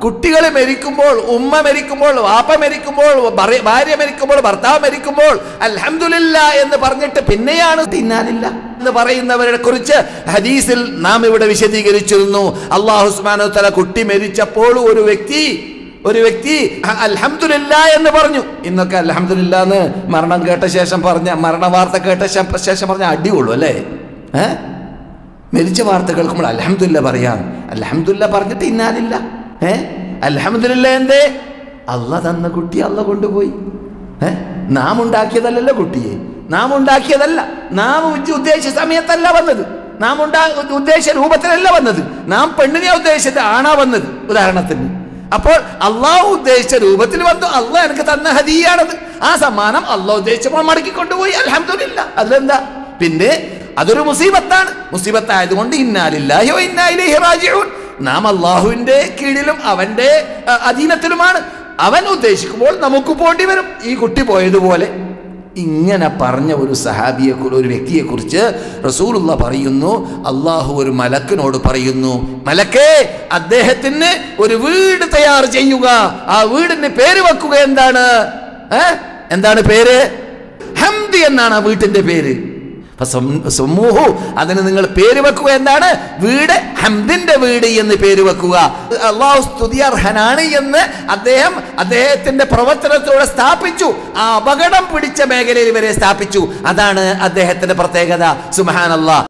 കുട്ടികൾ മരിക്കുമ്പോൾ, ഉമ്മ മരിക്കുമ്പോൾ, വാപ്പ മരിക്കുമ്പോൾ, ഭാര്യ മരിക്കുമ്പോൾ, ഭർത്താവ് മരിക്കുമ്പോൾ അൽഹംദുലില്ലാ എന്ന് പറഞ്ഞിട്ട് പിന്നെയാണ് തിന്നാനില്ല എന്ന് പറയുന്നവരെ കുറിച്ച് ഹദീസിൽ നാം ഇവിടെ വിശദീകരിച്ചിരുന്നു. അല്ലാഹു സുബ്ഹാനഹു വ തആല കുട്ടി മരിച്ചപ്പോൾ ഒരു വ്യക്തി അൽഹംദുലില്ലാ എന്ന് പറഞ്ഞു. ഇന്നൊക്കെ അൽഹംദുലില്ലാ എന്ന് മരണം കേട്ട ശേഷം പറഞ്ഞ, മരണ വാർത്ത കേട്ട ശേഷം പറഞ്ഞ അടിയുള്ളൂ അല്ലേ? മരിച്ച വാർത്ത കേൾക്കുമ്പോൾ അൽഹംദുലില്ലാ പറയാം. അൽഹംദുലില്ലാ പറഞ്ഞിട്ട് തിന്നാനില്ല. അൽഹംദുലില്ലാ എന്തേ? അല്ലാഹ് തന്ന കുട്ടി അല്ലാഹ് കൊണ്ടുപോയി. നാം ഉണ്ടാക്കിയതല്ലല്ലോ കുട്ടിയെ, നാം ഉണ്ടാക്കിയതല്ല, നാം ഉദ്ദേശിച്ച സമയത്തല്ല വന്നത്, നാം ഉദ്ദേശിച്ച രൂപത്തിലല്ല വന്നത്, നാം പെണ്ണിനെ ഉദ്ദേശിച്ചത് ആണാ വന്നത് ഉദാഹരണത്തിന്. അപ്പോൾ അള്ളാഹു ഉദ്ദേശിച്ച രൂപത്തിൽ വന്നു, അള്ളാഹ് എനിക്ക് തന്ന ഹദിയാണത്. ആ സമ്മാനം അള്ളാഹു ഉദ്ദേശിച്ചപ്പോൾ മടക്കിക്കൊണ്ടുപോയി. അൽഹംദുലില്ലാ. അതിലെന്താ? പിന്നെ അതൊരു മുസീബത്താണ്. മുസീബത്തായതുകൊണ്ട് ഇന്നാ ലില്ലാഹി വ ഇന്നാ ഇലൈഹി റാജിഊൻ. നാം അള്ളാഹുവിന്റെ കീഴിലും അവന്റെ അധീനത്തിലുമാണ്. അവൻ ഉദ്ദേശിക്കുമ്പോൾ നമുക്ക് പോണ്ടി വരും. ഈ കുട്ടി പോയതുപോലെ. ഇങ്ങനെ പറഞ്ഞ ഒരു സഹാബിയെ, ഒരു വ്യക്തിയെ കുറിച്ച് റസൂലുള്ളാഹി പറയുന്നു, അള്ളാഹു ഒരു മലക്കിനോട് പറയുന്നു, മലക്കേ, അദ്ദേഹത്തിന് ഒരു വീട് തയ്യാർ ചെയ്യുക, ആ വീടിന് പേര് വെക്കുക. എന്താണ് പേര്? ഹംദ് എന്നാണ് ആ വീട്ടിന്റെ പേര്. അതിന് നിങ്ങൾ പേര് വെക്കുക. എന്താണ്? വീട് ഹംദിന്റെ വീട് എന്ന് പേര് വെക്കുക. അല്ലാഹു സ്തുതിയർഹനാണ് എന്ന് അദ്ദേഹത്തിന്റെ പ്രവർത്തനത്തോടെ സ്ഥാപിച്ചു. ആ അപകടം പിടിച്ച മേഖലയിൽ വരെ സ്ഥാപിച്ചു. അതാണ് അദ്ദേഹത്തിന്റെ പ്രത്യേകത. സുബ്ഹാനല്ലാഹ്.